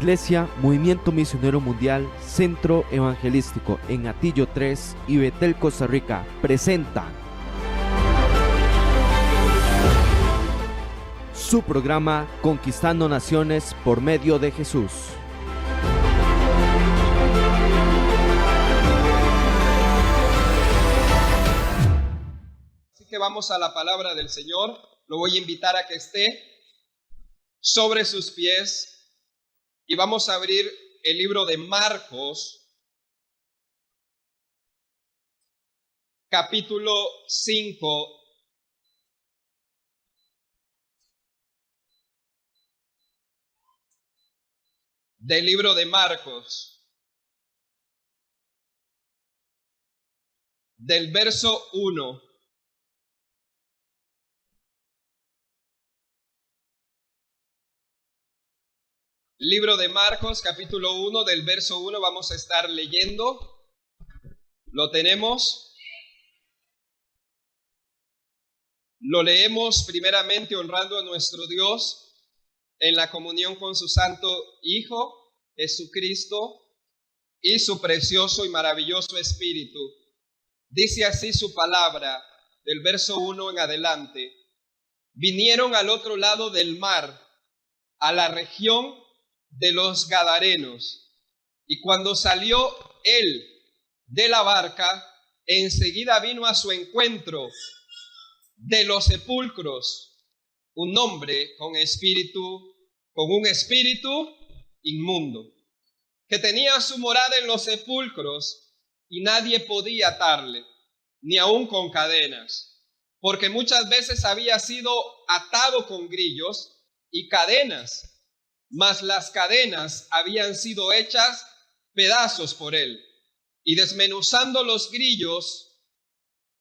Iglesia Movimiento Misionero Mundial Centro Evangelístico en Atillo 3 y Betel, Costa Rica presenta su programa Conquistando Naciones por medio de Jesús. Así que vamos a la palabra del Señor. Lo voy a invitar a que esté sobre sus pies y vamos a abrir el libro de Marcos, capítulo 5. Del libro de Marcos, del verso 1. Libro de Marcos, capítulo 1, del verso 1, vamos a estar leyendo. ¿Lo tenemos? Lo leemos primeramente honrando a nuestro Dios en la comunión con su Santo Hijo, Jesucristo, y su precioso y maravilloso Espíritu. Dice así su palabra, del verso 1 en adelante. Vinieron al otro lado del mar, a la región de los Gadarenos, y cuando salió él de la barca, enseguida vino a su encuentro de los sepulcros un hombre con un espíritu inmundo, que tenía su morada en los sepulcros, y nadie podía atarle, ni aun con cadenas, porque muchas veces había sido atado con grillos y cadenas, mas las cadenas habían sido hechas pedazos por él, y desmenuzando los grillos,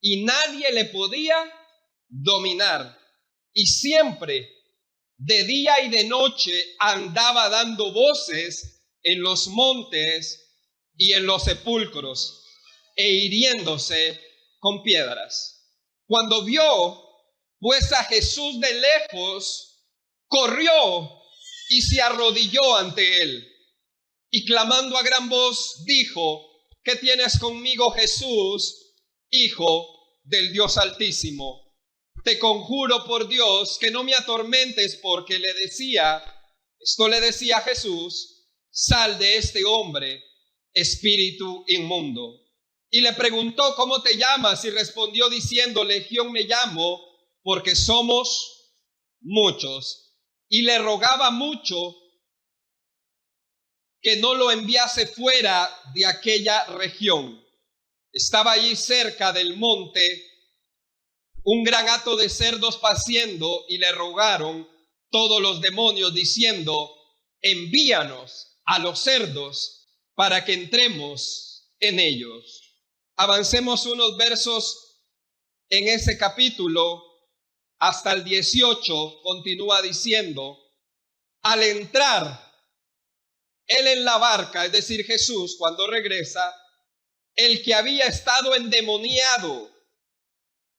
y nadie le podía dominar, y siempre de día y de noche andaba dando voces en los montes y en los sepulcros, e hiriéndose con piedras. Cuando vio pues a Jesús de lejos, corrió y se arrodilló ante él, y clamando a gran voz dijo: ¿Qué tienes conmigo, Jesús, Hijo del Dios Altísimo? Te conjuro por Dios que no me atormentes, porque le decía Jesús: sal de este hombre, espíritu inmundo. Y le preguntó: ¿cómo te llamas? Y respondió diciendo: Legión me llamo, porque somos muchos. Y le rogaba mucho que no lo enviase fuera de aquella región. Estaba allí cerca del monte un gran hato de cerdos paciendo, y le rogaron todos los demonios diciendo: envíanos a los cerdos para que entremos en ellos. Avancemos unos versos en ese capítulo hasta el 18, continúa diciendo: al entrar él en la barca, es decir, Jesús, cuando regresa, el que había estado endemoniado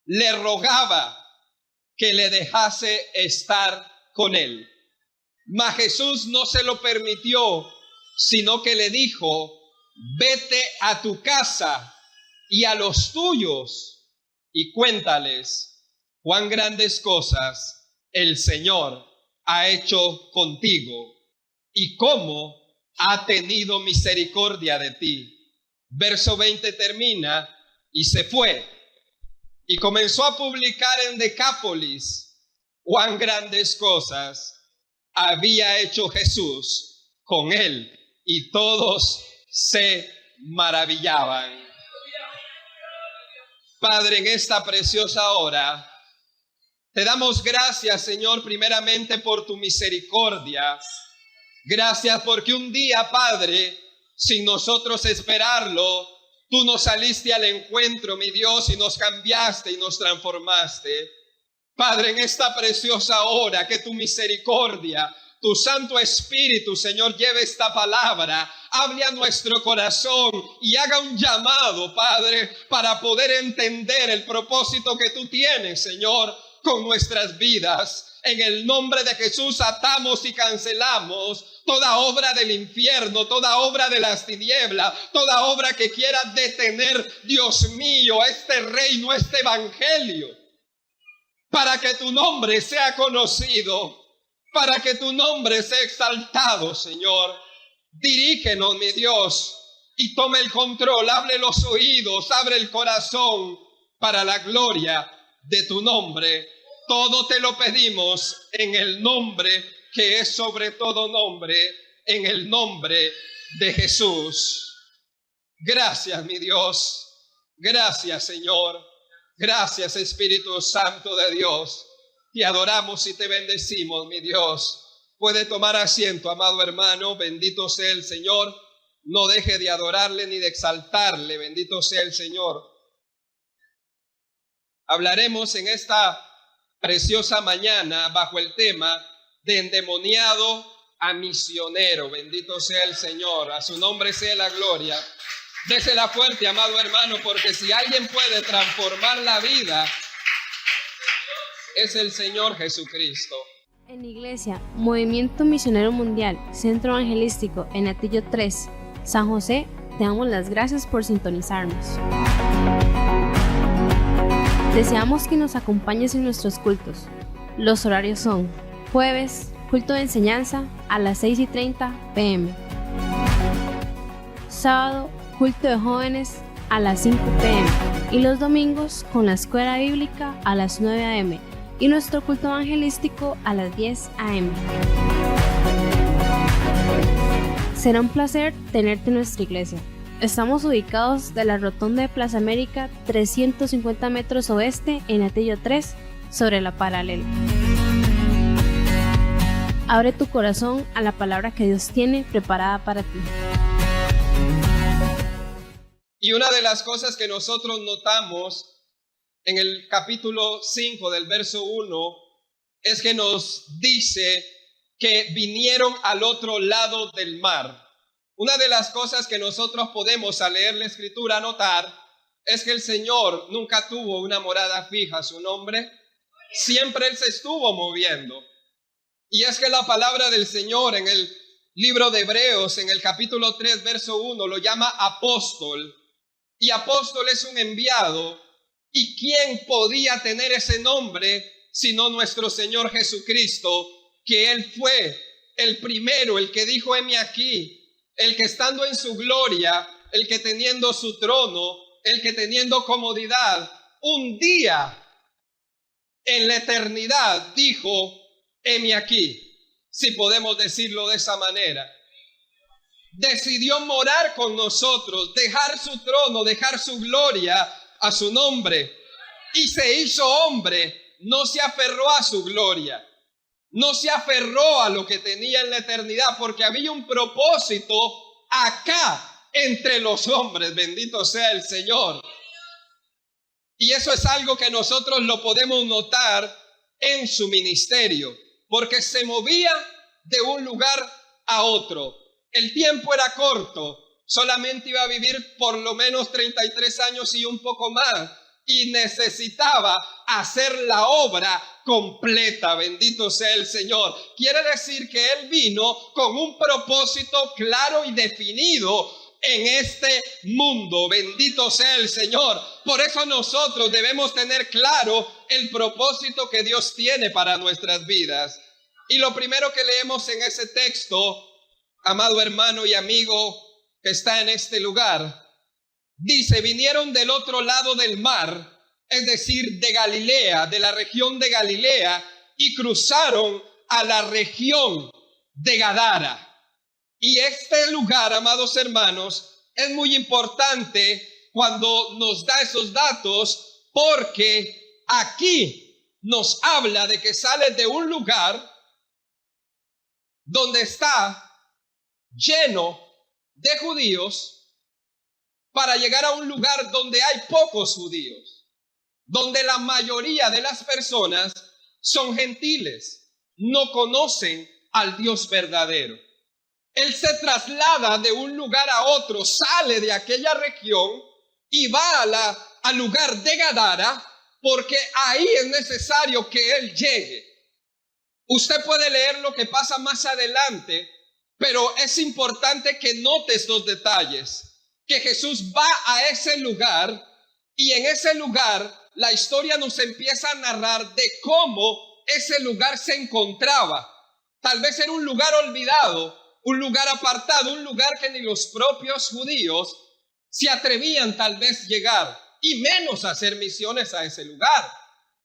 le rogaba que le dejase estar con él. Mas Jesús no se lo permitió, sino que le dijo: vete a tu casa y a los tuyos y cuéntales cuán grandes cosas el Señor ha hecho contigo y cómo ha tenido misericordia de ti. Verso 20 termina: y se fue y comenzó a publicar en Decápolis cuán grandes cosas había hecho Jesús con él, y todos se maravillaban. Padre, en esta preciosa hora te damos gracias, Señor, primeramente por tu misericordia. Gracias porque un día, Padre, sin nosotros esperarlo, tú nos saliste al encuentro, mi Dios, y nos cambiaste y nos transformaste. Padre, en esta preciosa hora, que tu misericordia, tu Santo Espíritu, Señor, lleve esta palabra, hable a nuestro corazón y haga un llamado, Padre, para poder entender el propósito que tú tienes, Señor, con nuestras vidas. En el nombre de Jesús atamos y cancelamos toda obra del infierno, toda obra de las tinieblas, toda obra que quiera detener, Dios mío, este reino, este evangelio, para que tu nombre sea conocido, para que tu nombre sea exaltado, Señor. Dirígenos, mi Dios, y tome el control, abre los oídos, abre el corazón para la gloria de tu nombre. Todo te lo pedimos en el nombre que es sobre todo nombre, en el nombre de Jesús. Gracias, mi Dios. Gracias, Señor. Gracias, Espíritu Santo de Dios. Te adoramos y te bendecimos, mi Dios. Puede tomar asiento, amado hermano. Bendito sea el Señor. No deje de adorarle ni de exaltarle. Bendito sea el Señor. Hablaremos en esta preciosa mañana bajo el tema de endemoniado a misionero. Bendito sea el Señor. A su nombre sea la gloria. Désela fuerte, amado hermano, porque si alguien puede transformar la vida, es el Señor Jesucristo. En Iglesia Movimiento Misionero Mundial, Centro Evangelístico en Atillo 3, San José, te damos las gracias por sintonizarnos. Deseamos que nos acompañes en nuestros cultos. Los horarios son: jueves, culto de enseñanza a las 6:30 p.m. Sábado, culto de jóvenes a las 5 p.m. Y los domingos con la escuela bíblica a las 9 a.m. y nuestro culto evangelístico a las 10 a.m. Será un placer tenerte en nuestra iglesia. Estamos ubicados de la rotonda de Plaza América, 350 metros oeste, en Atillo 3, sobre la paralela. Abre tu corazón a la palabra que Dios tiene preparada para ti. Y una de las cosas que nosotros notamos en el capítulo 5 del verso 1 es que nos dice que vinieron al otro lado del mar. Una de las cosas que nosotros podemos al leer la escritura notar es que el Señor nunca tuvo una morada fija a su nombre. Siempre Él se estuvo moviendo. Y es que la palabra del Señor en el libro de Hebreos, en el capítulo 3, verso 1, lo llama apóstol. Y apóstol es un enviado. ¿Y quién podía tener ese nombre sino nuestro Señor Jesucristo? Que Él fue el primero, el que dijo: heme aquí. El que estando en su gloria, el que teniendo su trono, el que teniendo comodidad, un día en la eternidad dijo: heme aquí. Si podemos decirlo de esa manera. Decidió morar con nosotros, dejar su trono, dejar su gloria a su nombre. Y se hizo hombre, no se aferró a su gloria. No se aferró a lo que tenía en la eternidad, porque había un propósito acá entre los hombres. Bendito sea el Señor. Y eso es algo que nosotros lo podemos notar en su ministerio, porque se movía de un lugar a otro. El tiempo era corto, solamente iba a vivir por lo menos 33 años y un poco más. Y necesitaba hacer la obra completa. Bendito sea el Señor. Quiere decir que Él vino con un propósito claro y definido en este mundo. Bendito sea el Señor. Por eso nosotros debemos tener claro el propósito que Dios tiene para nuestras vidas. Y lo primero que leemos en ese texto, amado hermano y amigo que está en este lugar, dice: vinieron del otro lado del mar, es decir, de Galilea, de la región de Galilea, y cruzaron a la región de Gadara. Y este lugar, amados hermanos, es muy importante cuando nos da esos datos, porque aquí nos habla de que sale de un lugar donde está lleno de judíos, para llegar a un lugar donde hay pocos judíos, donde la mayoría de las personas son gentiles, no conocen al Dios verdadero. Él se traslada de un lugar a otro, sale de aquella región y va al lugar de Gadara, porque ahí es necesario que Él llegue. Usted puede leer lo que pasa más adelante, pero es importante que note estos detalles, que Jesús va a ese lugar y en ese lugar la historia nos empieza a narrar de cómo ese lugar se encontraba. Tal vez era un lugar olvidado, un lugar apartado, un lugar que ni los propios judíos se atrevían tal vez llegar, y menos hacer misiones a ese lugar,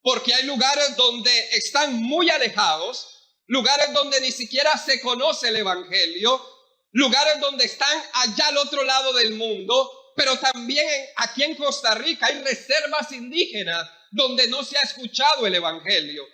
porque hay lugares donde están muy alejados, lugares donde ni siquiera se conoce el evangelio, lugares donde están allá al otro lado del mundo, pero también aquí en Costa Rica hay reservas indígenas donde no se ha escuchado el evangelio.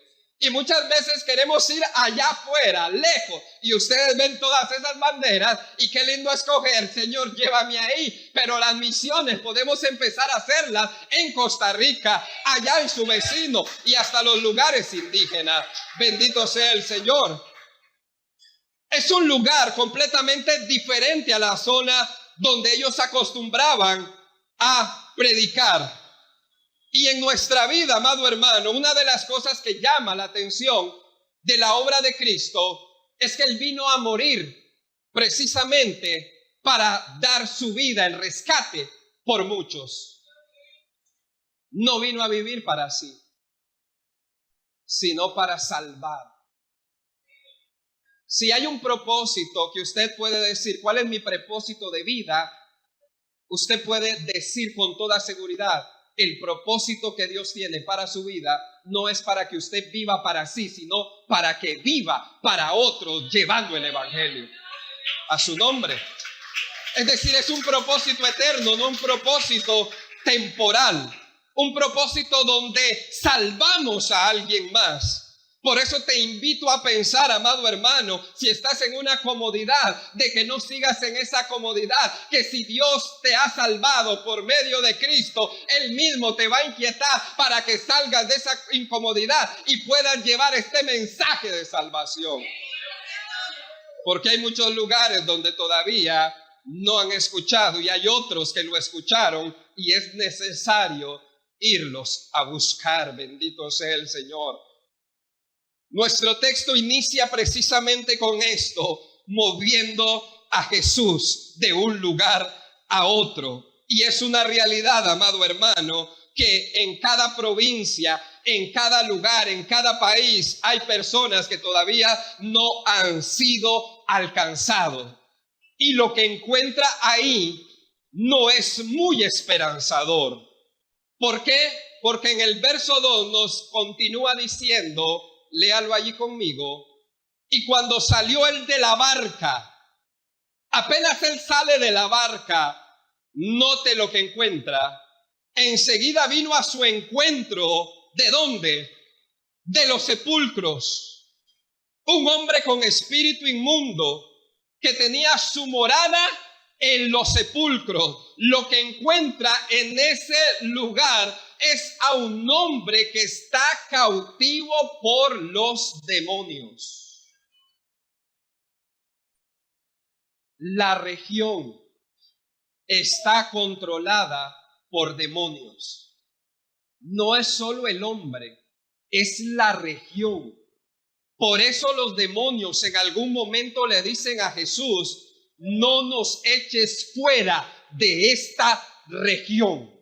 Y muchas veces queremos ir allá afuera, lejos, y ustedes ven todas esas banderas, y qué lindo escoger, Señor, llévame ahí, pero las misiones podemos empezar a hacerlas en Costa Rica, allá en su vecino, y hasta los lugares indígenas. Bendito sea el Señor. Es un lugar completamente diferente a la zona donde ellos acostumbraban a predicar. Y en nuestra vida, amado hermano, una de las cosas que llama la atención de la obra de Cristo es que Él vino a morir precisamente para dar su vida en rescate por muchos. No vino a vivir para sí, sino para salvar. Si hay un propósito que usted puede decir, ¿cuál es mi propósito de vida? Usted puede decir con toda seguridad, el propósito que Dios tiene para su vida no es para que usted viva para sí, sino para que viva para otros, llevando el evangelio a su nombre. Es decir, es un propósito eterno, no un propósito temporal, un propósito donde salvamos a alguien más. Por eso te invito a pensar, amado hermano, si estás en una comodidad, de que no sigas en esa comodidad, que si Dios te ha salvado por medio de Cristo, Él mismo te va a inquietar para que salgas de esa incomodidad y puedas llevar este mensaje de salvación. Porque hay muchos lugares donde todavía no han escuchado y hay otros que lo escucharon y es necesario irlos a buscar. Bendito sea el Señor. Nuestro texto inicia precisamente con esto, moviendo a Jesús de un lugar a otro. Y es una realidad, amado hermano, que en cada provincia, en cada lugar, en cada país, hay personas que todavía no han sido alcanzados. Y lo que encuentra ahí no es muy esperanzador. ¿Por qué? Porque en el verso 2 nos continúa diciendo, léalo allí conmigo, y cuando salió él de la barca, apenas él sale de la barca, note lo que encuentra, enseguida vino a su encuentro, ¿de dónde? De los sepulcros, un hombre con espíritu inmundo, que tenía su morada en los sepulcros. Lo que encuentra en ese lugar es a un hombre que está cautivo por los demonios. La región está controlada por demonios. No es solo el hombre, es la región. Por eso los demonios en algún momento le dicen a Jesús, no nos eches fuera de esta región.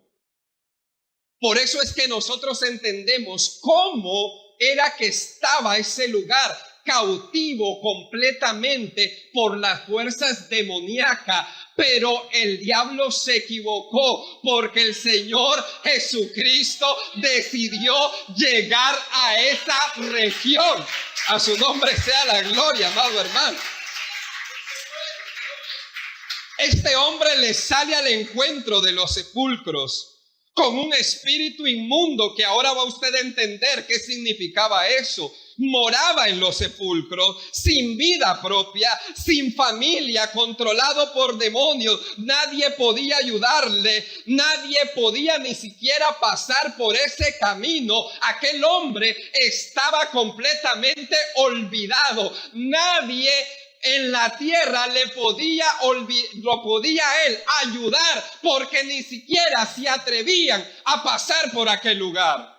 Por eso es que nosotros entendemos cómo era que estaba ese lugar cautivo completamente por las fuerzas demoníacas. Pero el diablo se equivocó porque el Señor Jesucristo decidió llegar a esa región. A su nombre sea la gloria, amado hermano. Este hombre le sale al encuentro de los sepulcros con un espíritu inmundo que ahora va usted a entender qué significaba eso. Moraba en los sepulcros, sin vida propia, sin familia, controlado por demonios. Nadie podía ayudarle, nadie podía ni siquiera pasar por ese camino. Aquel hombre estaba completamente olvidado. Nadie en la tierra lo podía él ayudar, porque ni siquiera se atrevían a pasar por aquel lugar.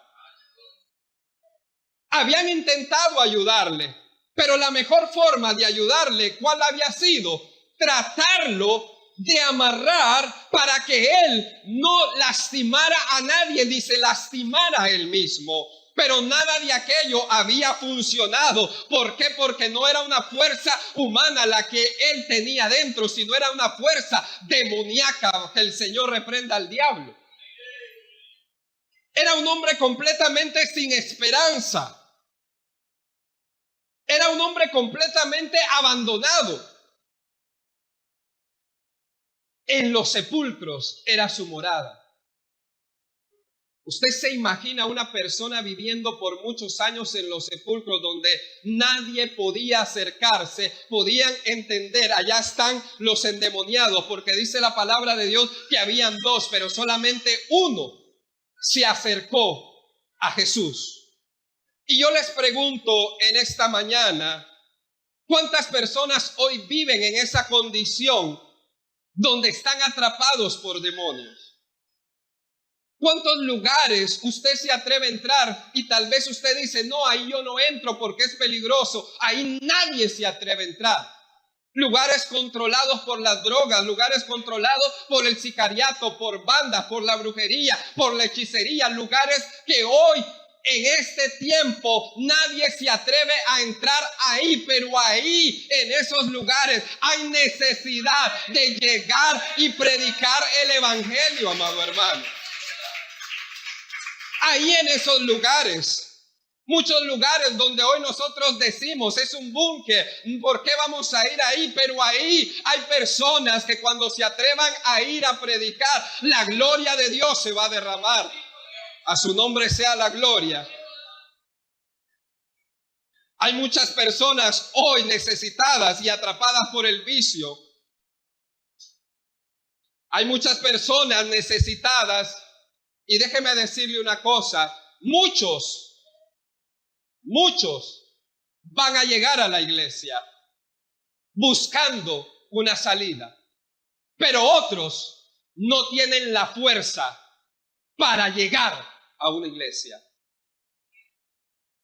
Habían intentado ayudarle, pero la mejor forma de ayudarle, ¿cuál había sido? Tratarlo de amarrar para que él no lastimara a nadie, ni se lastimara a él mismo. Pero nada de aquello había funcionado. ¿Por qué? Porque no era una fuerza humana la que él tenía dentro, sino era una fuerza demoníaca. Que el Señor reprenda al diablo. Era un hombre completamente sin esperanza. Era un hombre completamente abandonado. En los sepulcros era su morada. Usted se imagina una persona viviendo por muchos años en los sepulcros donde nadie podía acercarse, podían entender, allá están los endemoniados, porque dice la palabra de Dios que habían dos, pero solamente uno se acercó a Jesús. Y yo les pregunto en esta mañana, ¿cuántas personas hoy viven en esa condición donde están atrapados por demonios? ¿Cuántos lugares usted se atreve a entrar y tal vez usted dice, no, ahí yo no entro porque es peligroso? Ahí nadie se atreve a entrar. Lugares controlados por las drogas, lugares controlados por el sicariato, por bandas, por la brujería, por la hechicería, lugares que hoy en este tiempo nadie se atreve a entrar ahí, pero ahí en esos lugares hay necesidad de llegar y predicar el evangelio, amado hermano. Ahí en esos lugares, muchos lugares donde hoy nosotros decimos es un búnker, ¿por qué vamos a ir ahí? Pero ahí hay personas que cuando se atrevan a ir a predicar, la gloria de Dios se va a derramar. A su nombre sea la gloria. Hay muchas personas hoy necesitadas y atrapadas por el vicio. Hay muchas personas necesitadas. Y déjeme decirle una cosa, muchos van a llegar a la iglesia buscando una salida, pero otros no tienen la fuerza para llegar a una iglesia.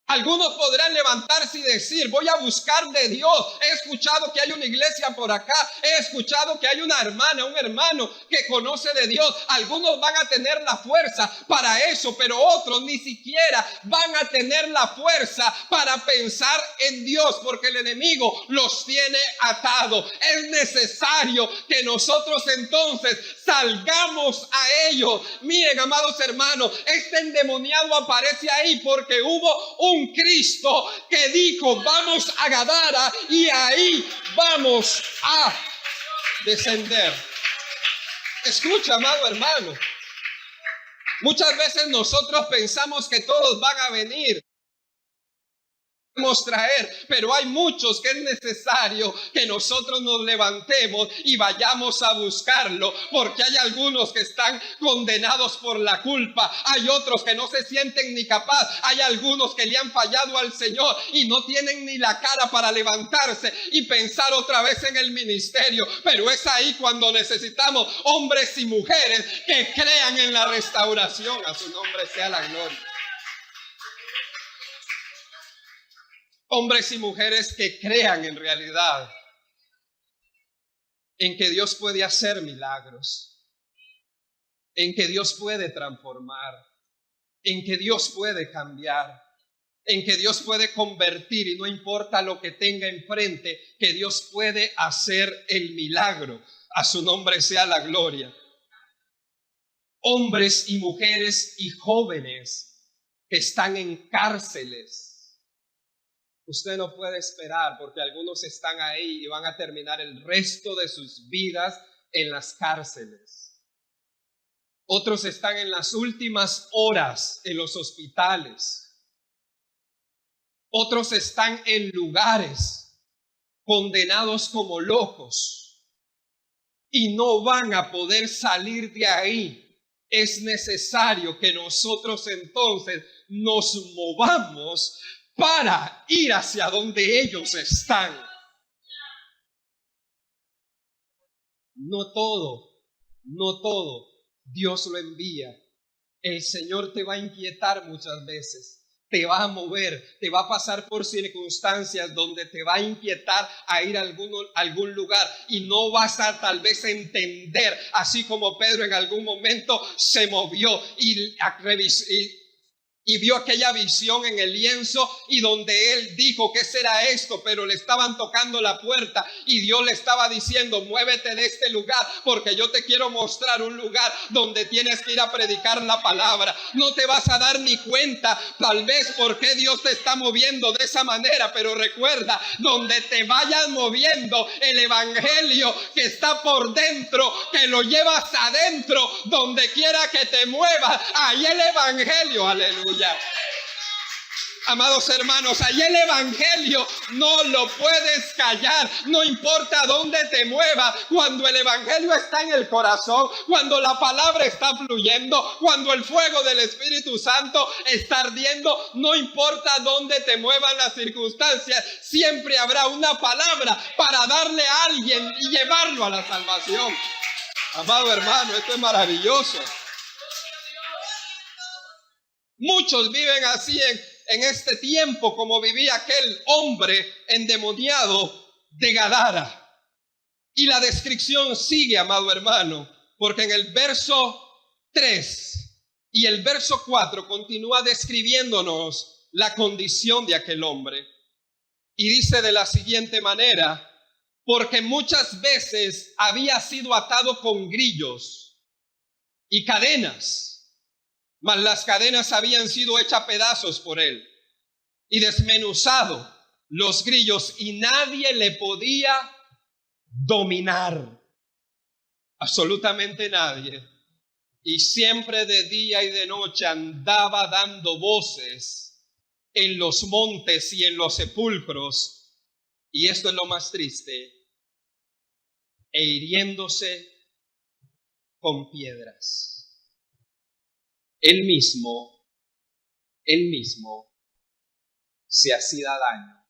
Algunos podrán levantarse y decir, voy a buscar de Dios. He escuchado que hay una iglesia por acá. He escuchado que hay una hermana, un hermano que conoce de Dios. Algunos van a tener la fuerza para eso, pero otros ni siquiera van a tener la fuerza para pensar en Dios, porque el enemigo los tiene atados. Es necesario que nosotros entonces salgamos a ellos. Miren, amados hermanos, este endemoniado aparece ahí porque hubo un Cristo que dijo, vamos a Gadara y ahí vamos a descender. Escucha, amado hermano, muchas veces nosotros pensamos que todos van a venir. Traer, pero hay muchos que es necesario que nosotros nos levantemos y vayamos a buscarlo, porque hay algunos que están condenados por la culpa, hay otros que no se sienten ni capaz, hay algunos que le han fallado al Señor y no tienen ni la cara para levantarse y pensar otra vez en el ministerio, pero es ahí cuando necesitamos hombres y mujeres que crean en la restauración. A su nombre sea la gloria. Hombres y mujeres que crean en realidad en que Dios puede hacer milagros, en que Dios puede transformar, en que Dios puede cambiar, en que Dios puede convertir, y no importa lo que tenga enfrente, que Dios puede hacer el milagro. A su nombre sea la gloria. Hombres y mujeres y jóvenes que están en cárceles. Usted no puede esperar, porque algunos están ahí y van a terminar el resto de sus vidas en las cárceles. Otros están en las últimas horas en los hospitales. Otros están en lugares condenados como locos y no van a poder salir de ahí. Es necesario que nosotros entonces nos movamos para ir hacia donde ellos están. No todo Dios lo envía. El Señor te va a inquietar muchas veces. te va a mover, te va a pasar por circunstancias donde te va a inquietar a ir a algún lugar y no vas a tal vez entender, así como Pedro en algún momento se movió y vio aquella visión en el lienzo y donde él dijo, ¿qué será esto? Pero le estaban tocando la puerta y Dios le estaba diciendo, muévete de este lugar porque yo te quiero mostrar un lugar donde tienes que ir a predicar la palabra. No te vas a dar ni cuenta tal vez por qué Dios te está moviendo de esa manera, pero recuerda, donde te vayas moviendo, el evangelio que está por dentro, que lo llevas adentro, donde quiera que te muevas, ahí el evangelio, aleluya. Amados hermanos, ahí el evangelio no lo puedes callar, no importa dónde te muevas. Cuando el evangelio está en el corazón, cuando la palabra está fluyendo, cuando el fuego del Espíritu Santo está ardiendo, no importa dónde te muevan las circunstancias, siempre habrá una palabra para darle a alguien y llevarlo a la salvación. Amado hermano, esto es maravilloso. Muchos viven así en este tiempo como vivía aquel hombre endemoniado de Gadara. Y la descripción sigue, amado hermano, porque en el verso 3 y el verso 4 continúa describiéndonos la condición de aquel hombre. Y dice de la siguiente manera, porque muchas veces había sido atado con grillos y cadenas, mas las cadenas habían sido hechas pedazos por él y desmenuzado los grillos y nadie le podía dominar, absolutamente nadie. Y siempre de día y de noche andaba dando voces en los montes y en los sepulcros, y esto es lo más triste, e hiriéndose con piedras. Él mismo se hacía daño.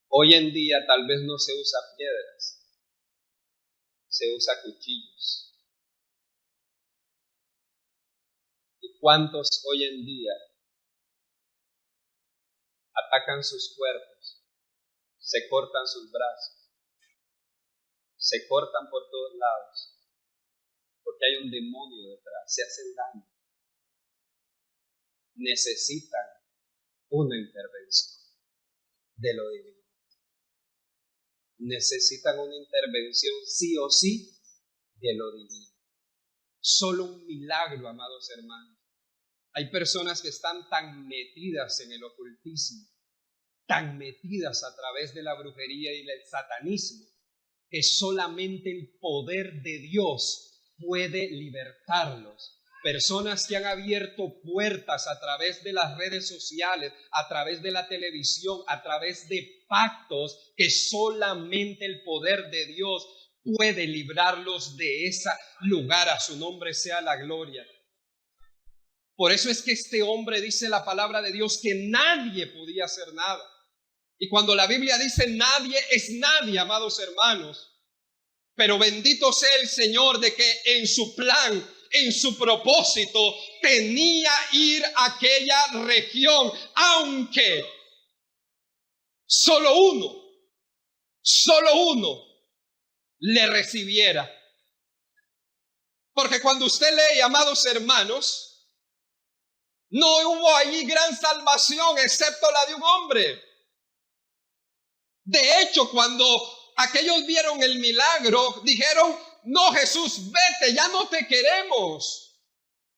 Hoy en día tal vez no se usa piedras, se usa cuchillos. ¿Y cuántos hoy en día atacan sus cuerpos, se cortan sus brazos, se cortan por todos lados? Porque hay un demonio detrás, se hacen daño. Necesitan una intervención de lo divino. Necesitan una intervención sí o sí de lo divino. Solo un milagro, amados hermanos. Hay personas que están tan metidas en el ocultismo, tan metidas a través de la brujería y del satanismo, que solamente el poder de Dios puede libertarlos. Personas que han abierto puertas a través de las redes sociales, a través de la televisión, a través de pactos que solamente el poder de Dios puede librarlos de ese lugar. A su nombre sea la gloria. Por eso es que este hombre dice la palabra de Dios que nadie podía hacer nada. Y cuando la Biblia dice nadie, es nadie, amados hermanos. Pero bendito sea el Señor de que en su plan, en su propósito, tenía ir a aquella región, aunque solo uno le recibiera. Porque cuando usted lee, amados hermanos, no hubo allí gran salvación excepto la de un hombre. De hecho, cuando aquellos vieron el milagro, dijeron, no, Jesús, vete, ya no te queremos.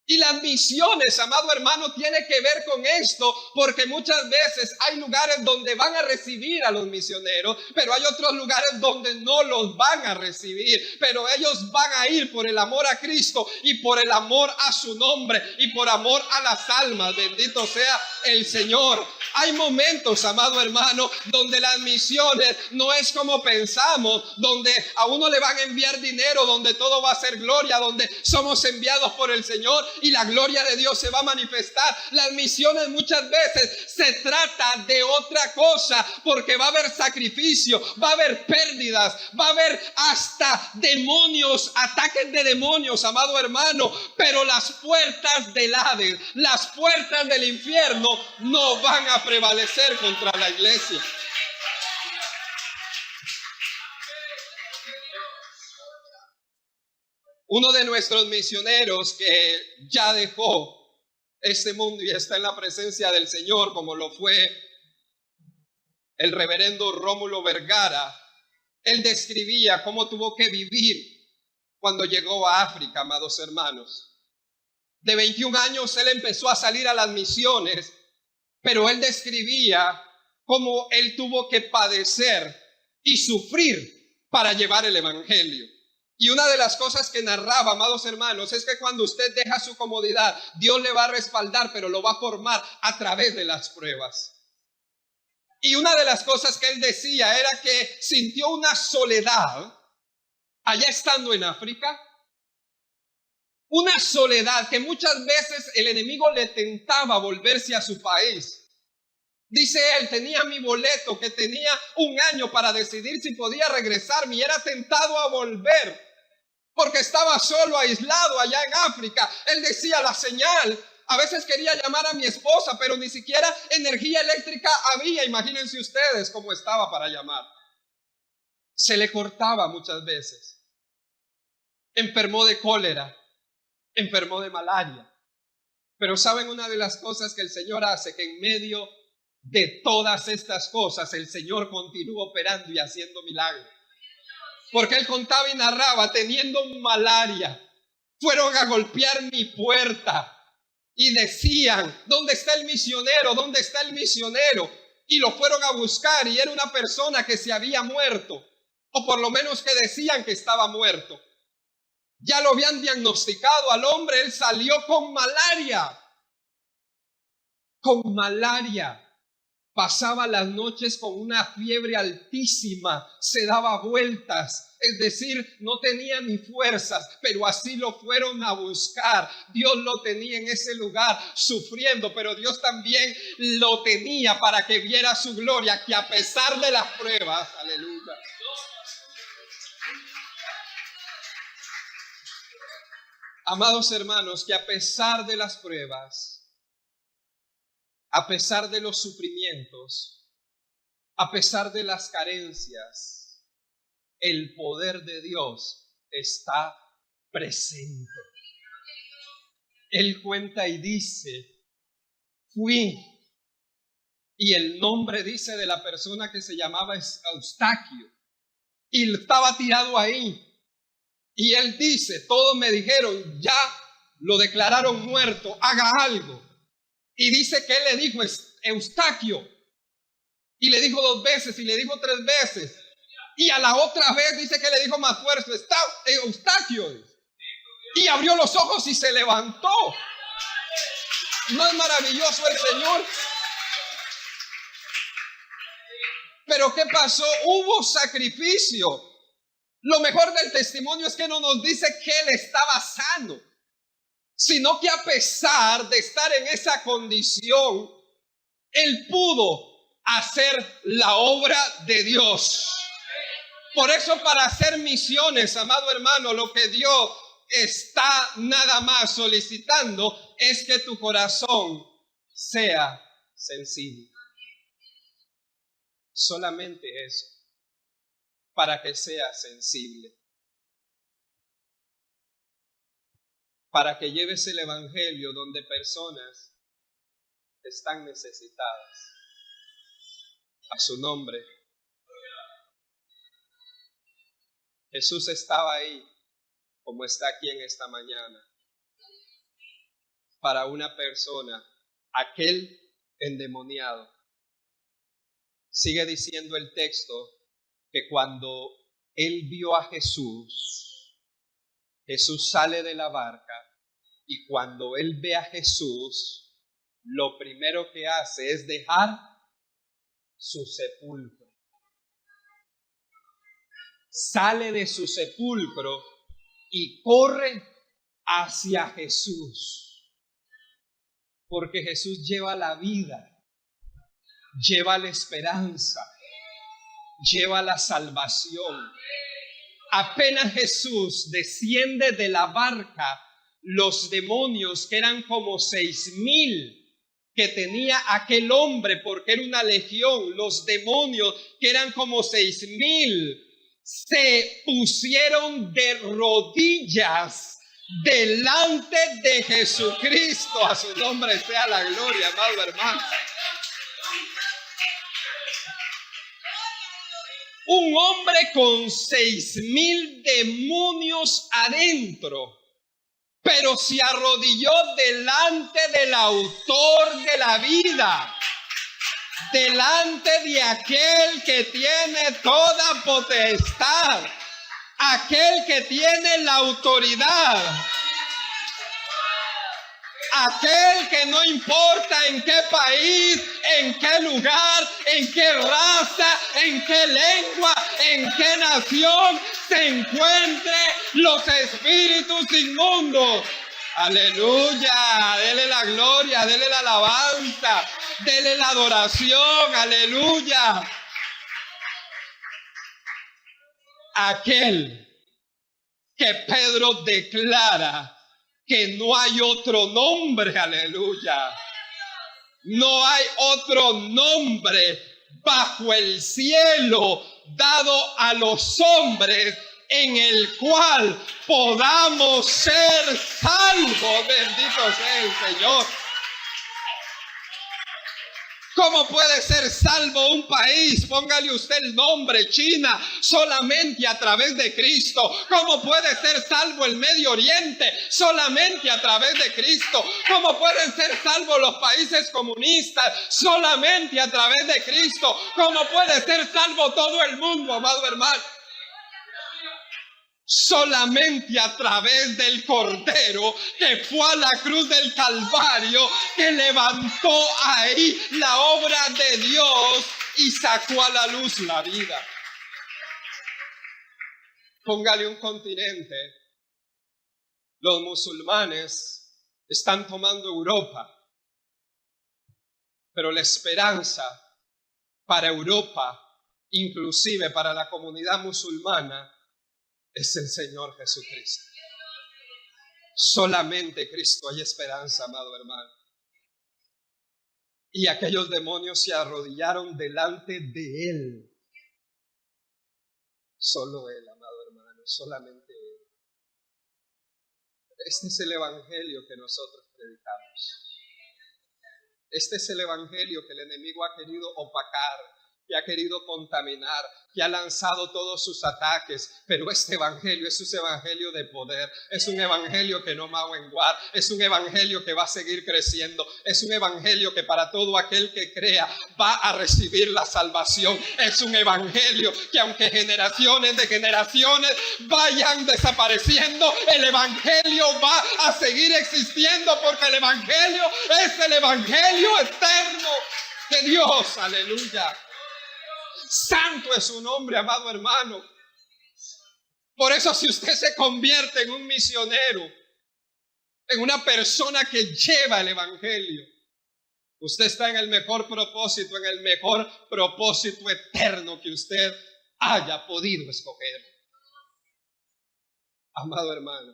Y las misiones, amado hermano, tiene que ver con esto, porque muchas veces hay lugares donde van a recibir a los misioneros, pero hay otros lugares donde no los van a recibir, pero ellos van a ir por el amor a Cristo y por el amor a su nombre y por amor a las almas. Bendito sea el Señor. Hay momentos, amado hermano, donde las misiones no es como pensamos, donde a uno le van a enviar dinero, donde todo va a ser gloria, donde somos enviados por el Señor y la gloria de Dios se va a manifestar. Las misiones muchas veces se trata de otra cosa, porque va a haber sacrificio, va a haber pérdidas, va a haber hasta demonios, ataques de demonios, amado hermano, pero las puertas del Hades, las puertas del infierno no van a prevalecer contra la iglesia. Uno de nuestros misioneros que ya dejó este mundo y está en la presencia del Señor, como lo fue el reverendo Rómulo Vergara, él describía cómo tuvo que vivir cuando llegó a África, amados hermanos. De 21 años él empezó a salir a las misiones, pero él describía cómo él tuvo que padecer y sufrir para llevar el evangelio. Y una de las cosas que narraba, amados hermanos, es que cuando usted deja su comodidad, Dios le va a respaldar, pero lo va a formar a través de las pruebas. Y una de las cosas que él decía era que sintió una soledad allá estando en África. Una soledad que muchas veces el enemigo le tentaba volverse a su país. Dice él, tenía mi boleto, que tenía un año para decidir si podía regresarme y era tentado a volver porque estaba solo, aislado allá en África. Él decía, la señal, a veces quería llamar a mi esposa, pero ni siquiera energía eléctrica había. Imagínense ustedes cómo estaba para llamar. Se le cortaba muchas veces. Enfermó de cólera, enfermó de malaria. Pero ¿saben una de las cosas que el Señor hace? Que en medio de todas estas cosas el Señor continúa operando y haciendo milagros. Porque él contaba y narraba, teniendo malaria, fueron a golpear mi puerta y decían, ¿dónde está el misionero? ¿Dónde está el misionero? Y lo fueron a buscar y era una persona que se había muerto, o por lo menos que decían que estaba muerto. Ya lo habían diagnosticado al hombre, él salió con malaria. Con malaria. Pasaba las noches con una fiebre altísima, se daba vueltas, es decir, no tenía ni fuerzas, pero así lo fueron a buscar. Dios lo tenía en ese lugar sufriendo, pero Dios también lo tenía para que viera su gloria, que a pesar de las pruebas, aleluya. Amados hermanos, que a pesar de las pruebas, a pesar de los sufrimientos, a pesar de las carencias, el poder de Dios está presente. Él cuenta y dice, fui, y el nombre dice de la persona que se llamaba Eustaquio, y estaba tirado ahí. Y él dice, todos me dijeron, ya lo declararon muerto, haga algo. Y dice que él le dijo, Eustaquio, y le dijo 2 veces, y le dijo 3 veces, y a la otra vez dice que le dijo más fuerte, Eustaquio, y abrió los ojos y se levantó. ¿No es maravilloso el Señor? Pero ¿qué pasó? Hubo sacrificio. Lo mejor del testimonio es que no nos dice que él estaba sano, sino que a pesar de estar en esa condición, él pudo hacer la obra de Dios. Por eso, para hacer misiones, amado hermano, lo que Dios está nada más solicitando es que tu corazón sea sensible. Solamente eso, para que sea sensible. Para que lleves el evangelio donde personas están necesitadas. A su nombre. Jesús estaba ahí, como está aquí en esta mañana, para una persona, aquel endemoniado. Sigue diciendo el texto que cuando él vio a Jesús, Jesús sale de la barca y cuando él ve a Jesús, lo primero que hace es dejar su sepulcro. Sale de su sepulcro y corre hacia Jesús. Porque Jesús lleva la vida, lleva la esperanza, lleva la salvación. Apenas Jesús desciende de la barca, los demonios, que eran como 6,000 que tenía aquel hombre, porque era una legión, los demonios, que eran como 6,000, se pusieron de rodillas delante de Jesucristo. A su nombre sea la gloria, amado hermano. Un hombre con 6,000 demonios adentro, pero se arrodilló delante del autor de la vida, delante de aquel que tiene toda potestad, aquel que tiene la autoridad, aquel que no importa en qué país, en qué lugar, en qué raza, en qué lengua, en qué nación se encuentre los espíritus inmundos. Aleluya, dele la gloria, dele la alabanza, dele la adoración, aleluya. Aquel que Pedro declara que no hay otro nombre, aleluya. No hay otro nombre bajo el cielo dado a los hombres en el cual podamos ser salvos. Bendito sea el Señor. ¿Cómo puede ser salvo un país? Póngale usted el nombre, China, solamente a través de Cristo. ¿Cómo puede ser salvo el Medio Oriente? Solamente a través de Cristo. ¿Cómo pueden ser salvos los países comunistas? Solamente a través de Cristo. ¿Cómo puede ser salvo todo el mundo, amado hermano? Solamente a través del Cordero que fue a la cruz del Calvario, que levantó ahí la obra de Dios y sacó a la luz la vida. Póngale un continente. Los musulmanes están tomando Europa, pero la esperanza para Europa, inclusive para la comunidad musulmana, es el Señor Jesucristo. Solamente Cristo hay esperanza, amado hermano. Y aquellos demonios se arrodillaron delante de Él. Solo Él, amado hermano, solamente Él. Este es el evangelio que nosotros predicamos. Este es el evangelio que el enemigo ha querido opacar, que ha querido contaminar, que ha lanzado todos sus ataques, pero este evangelio es un evangelio de poder, es un evangelio que no va a menguar, es un evangelio que va a seguir creciendo, es un evangelio que para todo aquel que crea va a recibir la salvación, es un evangelio que aunque generaciones de generaciones vayan desapareciendo, el evangelio va a seguir existiendo, porque el evangelio es el evangelio eterno de Dios, aleluya. Santo es su nombre, amado hermano. Por eso, si usted se convierte en un misionero, en una persona que lleva el evangelio, usted está en el mejor propósito eterno que usted haya podido escoger. Amado hermano,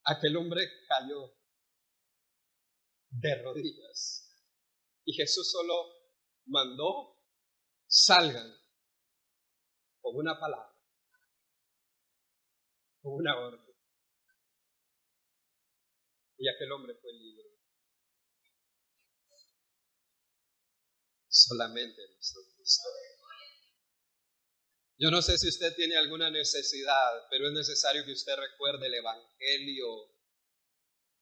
aquel hombre cayó de rodillas y Jesús solo mandó: salgan con una palabra, con una orden. Y aquel hombre fue libre. Solamente nuestro Cristo. Yo no sé si usted tiene alguna necesidad, pero es necesario que usted recuerde el evangelio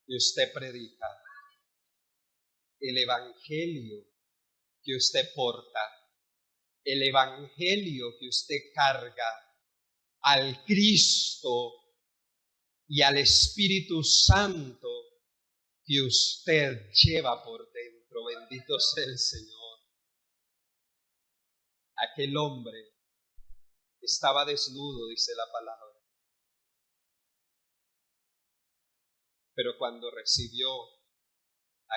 que usted predica, el evangelio que usted porta, el evangelio que usted carga, al Cristo y al Espíritu Santo que usted lleva por dentro. bendito sea el Señor. Aquel hombre estaba desnudo, dice la palabra. Pero cuando recibió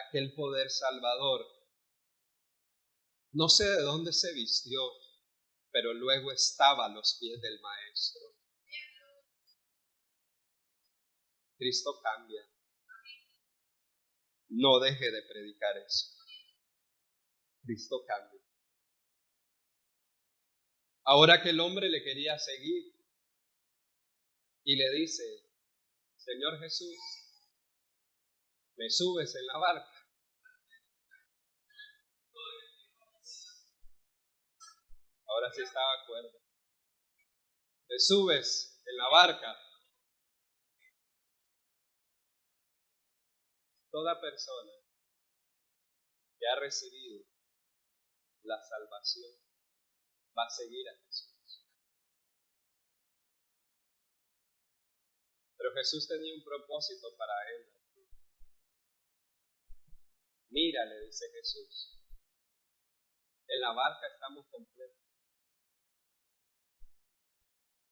aquel poder salvador, no sé de dónde se vistió, pero luego estaba a los pies del Maestro. Cristo cambia. No deje de predicar eso. Cristo cambia. Ahora que el hombre le quería seguir y le dice: Señor Jesús, ¿me subes en la barca? Ahora sí estaba de acuerdo. ¿Me subes en la barca? Toda persona que ha recibido la salvación va a seguir a Jesús. Pero Jesús tenía un propósito para él. Mira, le dice Jesús, en la barca estamos completos.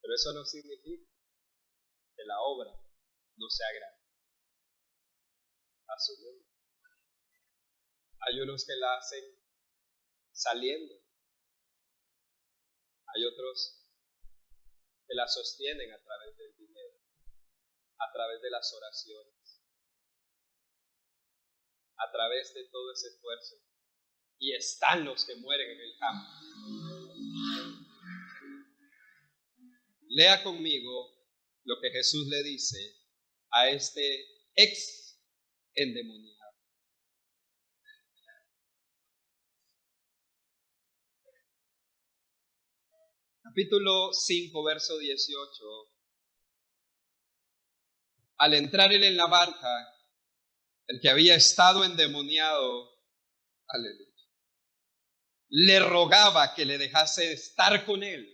Pero eso no significa que la obra no sea grande. Asumimos. Hay unos que la hacen saliendo. Hay otros que la sostienen a través del dinero, a través de las oraciones, a través de todo ese esfuerzo. Y están los que mueren en el campo. Lea conmigo lo que Jesús le dice a este ex endemoniado. Capítulo 5, verso 18. Al entrar él en la barca, el que había estado endemoniado, aleluya, le rogaba que le dejase estar con él.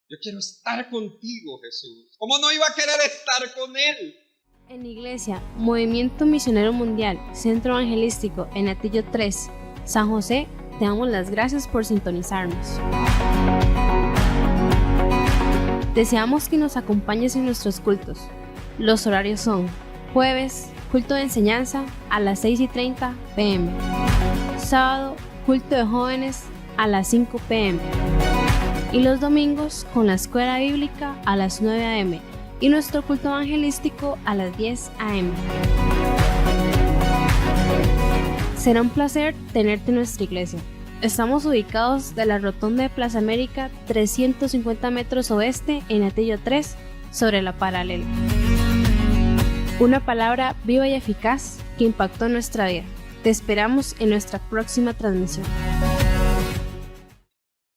Yo quiero estar contigo, Jesús. ¿Cómo no iba a querer estar con él? En Iglesia, Movimiento Misionero Mundial, Centro Evangelístico en Atillo 3, San José, te damos las gracias por sintonizarnos. Deseamos que nos acompañes en nuestros cultos. Los horarios son: jueves, culto de enseñanza a las 6:30 p.m. Sábado, culto de jóvenes a las 5 p.m. Y los domingos con la escuela bíblica a las 9 a.m. y nuestro culto evangelístico a las 10 a.m. Será un placer tenerte en nuestra iglesia. Estamos ubicados de la rotonda de Plaza América 350 metros oeste en Atillo 3, sobre la paralela. Una palabra viva y eficaz que impactó nuestra vida. Te esperamos en nuestra próxima transmisión.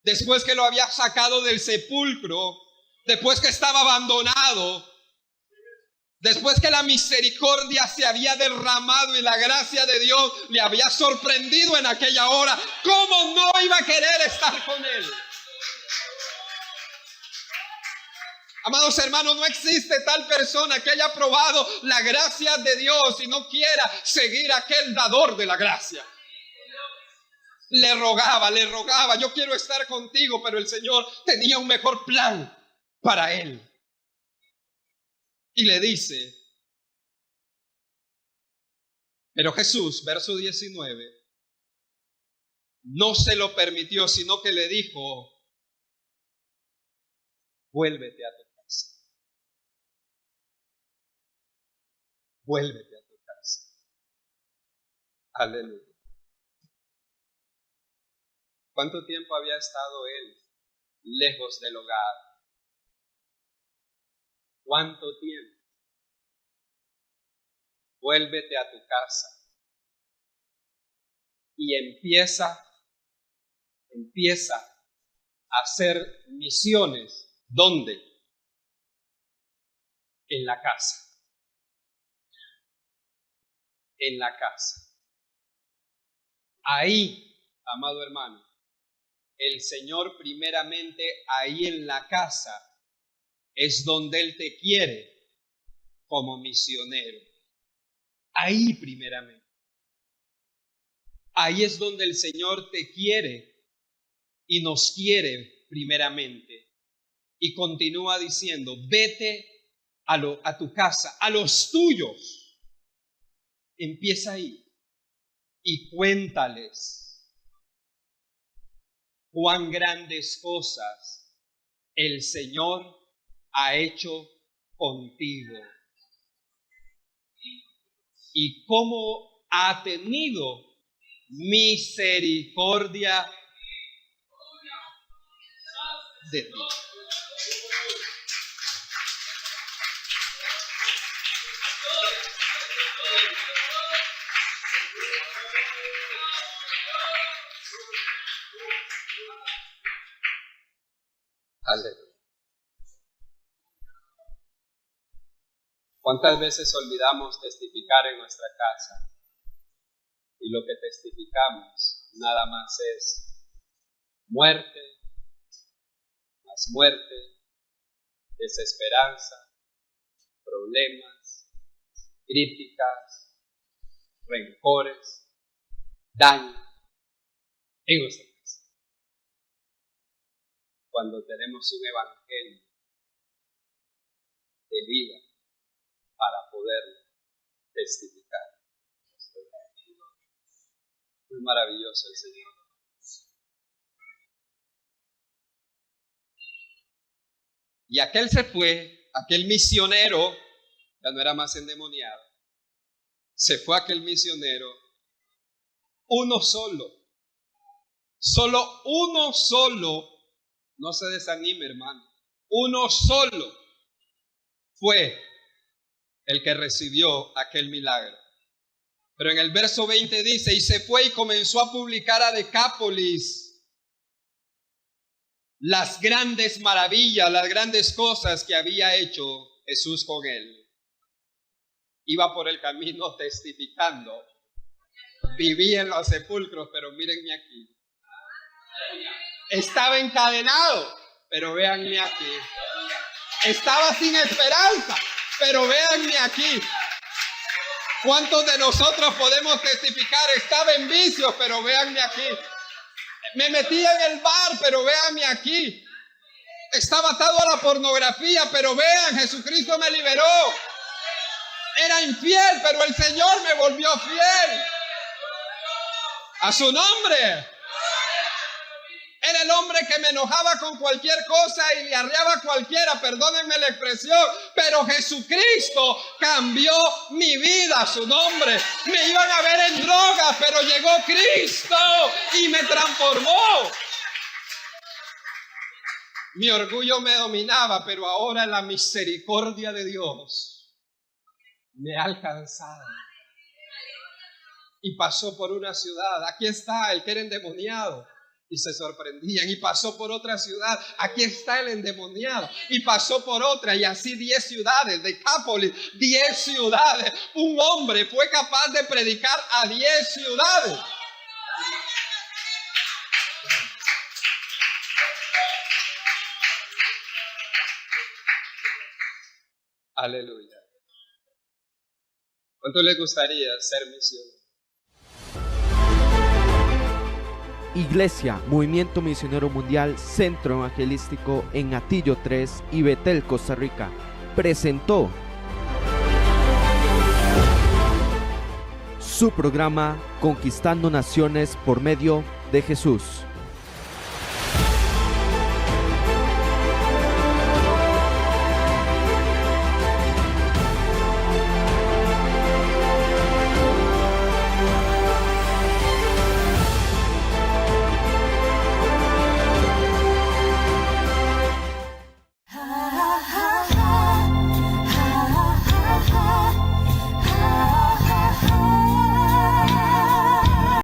Después que lo había sacado del sepulcro, después que estaba abandonado, después que la misericordia se había derramado y la gracia de Dios le había sorprendido en aquella hora, ¿cómo no iba a querer estar con él? Amados hermanos, no existe tal persona que haya probado la gracia de Dios y no quiera seguir a aquel dador de la gracia. Le rogaba, yo quiero estar contigo, pero el Señor tenía un mejor plan para él. Y le dice, pero Jesús, verso 19, no se lo permitió, sino que le dijo, vuélvete a tu casa. Vuélvete a tu casa. Aleluya. ¿Cuánto tiempo había estado él lejos del hogar? ¿Cuánto tiempo? Vuélvete a tu casa y empieza a hacer misiones. ¿Dónde? En la casa. En la casa. Ahí, amado hermano, el Señor primeramente ahí en la casa es donde Él te quiere como misionero. Ahí primeramente. Ahí es donde el Señor te quiere y nos quiere primeramente. Y continúa diciendo, vete a tu casa, a los tuyos. Empieza ahí y cuéntales cuán grandes cosas el Señor ha hecho contigo y cómo ha tenido misericordia de ti. Aleluya. ¿Cuántas veces olvidamos testificar en nuestra casa? Y lo que testificamos nada más es muerte, más muerte, desesperanza, problemas, críticas, rencores, daño en nuestra casa. Cuando tenemos un evangelio de vida para poder testificar. Es maravilloso el Señor. Y aquel se fue, aquel misionero, ya no era más endemoniado. Se fue aquel misionero, uno solo. Solo uno solo. No se desanime, hermano. Uno solo fue el que recibió aquel milagro. Pero en el verso 20 dice, y se fue y comenzó a publicar a Decápolis las grandes maravillas, las grandes cosas que había hecho Jesús con él. Iba por el camino testificando. Vivía en los sepulcros, pero mírenme aquí. Estaba encadenado, pero véanme aquí. Estaba sin esperanza, pero véanme aquí. ¿Cuántos de nosotros podemos testificar? Estaba en vicios, pero véanme aquí. Me metía en el bar, pero véanme aquí. Estaba atado a la pornografía, pero vean, Jesucristo me liberó. Era infiel, pero el Señor me volvió fiel. A su nombre. Era el hombre que me enojaba con cualquier cosa y le arreaba a cualquiera, perdónenme la expresión, pero Jesucristo cambió mi vida, a su nombre. Me iban a ver en drogas, pero llegó Cristo y me transformó. Mi orgullo me dominaba, pero ahora la misericordia de Dios me ha alcanzado. Y pasó por una ciudad, aquí está el que era endemoniado. Y se sorprendían, y pasó por otra ciudad, aquí está el endemoniado, y pasó por otra, y así 10 ciudades, Decápolis, 10 ciudades. Un hombre fue capaz de predicar a 10 ciudades. Aleluya. ¿Cuánto les gustaría ser misionero? Iglesia, Movimiento Misionero Mundial, Centro Evangelístico en Atillo 3 y Betel, Costa Rica, presentó su programa Conquistando Naciones por medio de Jesús.